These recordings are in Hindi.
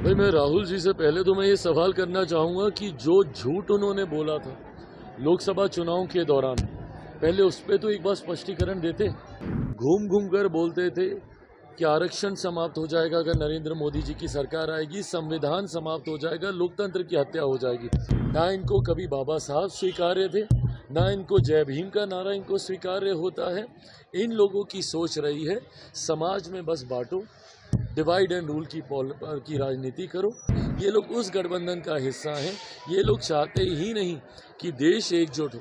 भाई मैं राहुल जी से पहले तो मैं ये सवाल करना चाहूँगा कि जो झूठ उन्होंने बोला था लोकसभा चुनाव के दौरान, पहले उस पर तो एक बार स्पष्टीकरण देते। घूम घूम कर बोलते थे कि आरक्षण समाप्त हो जाएगा अगर नरेंद्र मोदी जी की सरकार आएगी, संविधान समाप्त हो जाएगा, लोकतंत्र की हत्या हो जाएगी। ना इनको कभी बाबा साहब स्वीकार्य थे, ना इनको जय भीम का नारा इनको स्वीकार्य होता है। इन लोगों की सोच रही है समाज में बस बांटो, डिवाइड एंड रूल की राजनीति करो। ये लोग उस गठबंधन का हिस्सा हैं। ये लोग चाहते ही नहीं कि देश एकजुट हो,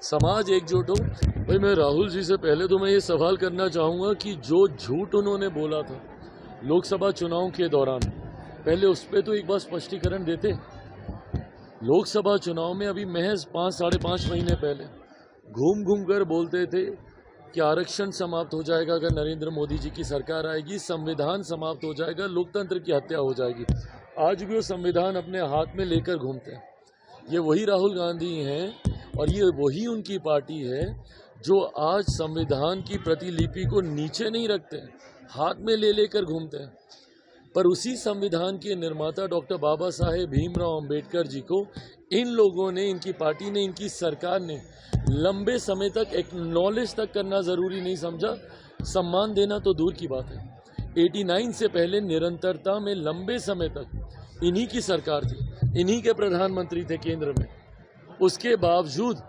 समाज एकजुट हो। भाई मैं राहुल जी से पहले तो मैं ये सवाल करना चाहूँगा कि जो झूठ उन्होंने बोला था लोकसभा चुनाव के दौरान, पहले उस पर तो एक बार स्पष्टीकरण देते। लोकसभा चुनाव में अभी महज 5-5.5 महीने पहले घूम घूम कर बोलते थे कि आरक्षण समाप्त हो जाएगा अगर नरेंद्र मोदी जी की सरकार आएगी, संविधान समाप्त हो जाएगा, लोकतंत्र की हत्या हो जाएगी। आज भी वो संविधान अपने हाथ में लेकर घूमते हैं। ये वही राहुल गांधी हैं और ये वही उनकी पार्टी है जो आज संविधान की प्रतिलिपि को नीचे नहीं रखते हैं, हाथ में ले लेकर घूमते हैं। पर उसी संविधान के निर्माता डॉक्टर बाबा साहेब भीमराव अंबेडकर जी को इन लोगों ने, इनकी पार्टी ने, इनकी सरकार ने लंबे समय तक एक्नॉलेज तक करना ज़रूरी नहीं समझा। सम्मान देना तो दूर की बात है। 89 से पहले निरंतरता में लंबे समय तक इन्हीं की सरकार थी, इन्हीं के प्रधानमंत्री थे केंद्र में। उसके बावजूद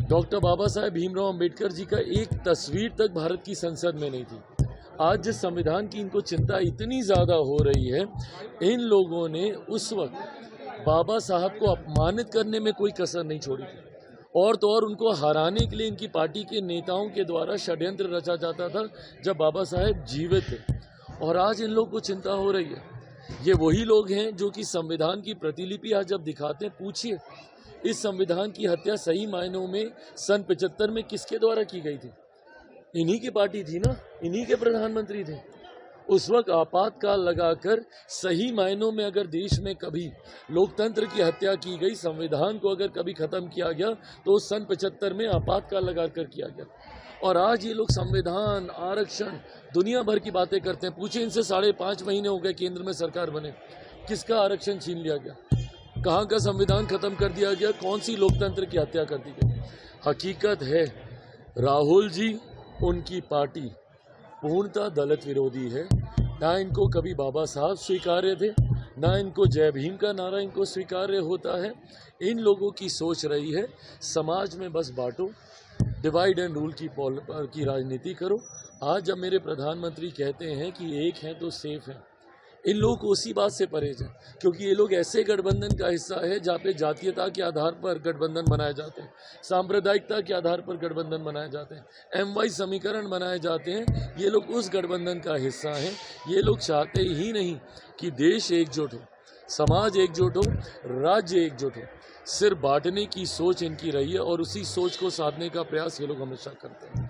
डॉक्टर बाबा साहेब भीमराव अंबेडकर जी का एक तस्वीर तक भारत की संसद में नहीं थी। आज जिस संविधान की इनको चिंता इतनी ज़्यादा हो रही है, इन लोगों ने उस वक्त बाबा साहब को अपमानित करने में कोई कसर नहीं छोड़ी थी। और तो और उनको हराने के लिए इनकी पार्टी के नेताओं के द्वारा षड्यंत्र रचा जाता था जब बाबा साहेब जीवित थे। और आज इन लोगों को चिंता हो रही है। ये वही लोग हैं जो कि संविधान की प्रतिलिपि आज जब दिखाते हैं, पूछिए इस संविधान की हत्या सही मायनों में सन 75 में किसके द्वारा की गई थी? इन्हीं की पार्टी थी ना, इन्हीं के प्रधानमंत्री थे। उस वक्त आपातकाल लगाकर सही मायनों में अगर देश में कभी लोकतंत्र की हत्या की गई, संविधान को अगर कभी ख़त्म किया गया तो सन 75 में आपातकाल लगाकर किया गया। और आज ये लोग संविधान, आरक्षण, दुनिया भर की बातें करते हैं। पूछे इनसे 5.5 महीने हो गए केंद्र में सरकार बने, किसका आरक्षण छीन लिया गया? कहाँ का संविधान खत्म कर दिया गया? कौन सी लोकतंत्र की हत्या कर दी गई? हकीकत है राहुल जी, उनकी पार्टी पूर्णतः दलित विरोधी है। ना इनको कभी बाबा साहब स्वीकार्य थे, ना इनको जय भीम का नारा इनको स्वीकार्य होता है। इन लोगों की सोच रही है समाज में बस बांटो, डिवाइड एंड रूल की राजनीति करो। आज जब मेरे प्रधानमंत्री कहते हैं कि एक हैं तो सेफ हैं, इन लोगों को उसी बात से परहेज है, क्योंकि ये लोग ऐसे गठबंधन का हिस्सा है जहाँ पे जातीयता के आधार पर गठबंधन बनाए जाते हैं, सांप्रदायिकता के आधार पर गठबंधन बनाए जाते हैं, MY समीकरण बनाए जाते हैं। ये लोग उस गठबंधन का हिस्सा हैं। ये लोग चाहते ही नहीं कि देश एकजुट हो, समाज एकजुट हो, राज्य एकजुट हो। सिर्फ बांटने की सोच इनकी रही है और उसी सोच को साधने का प्रयास ये लोग हमेशा करते हैं।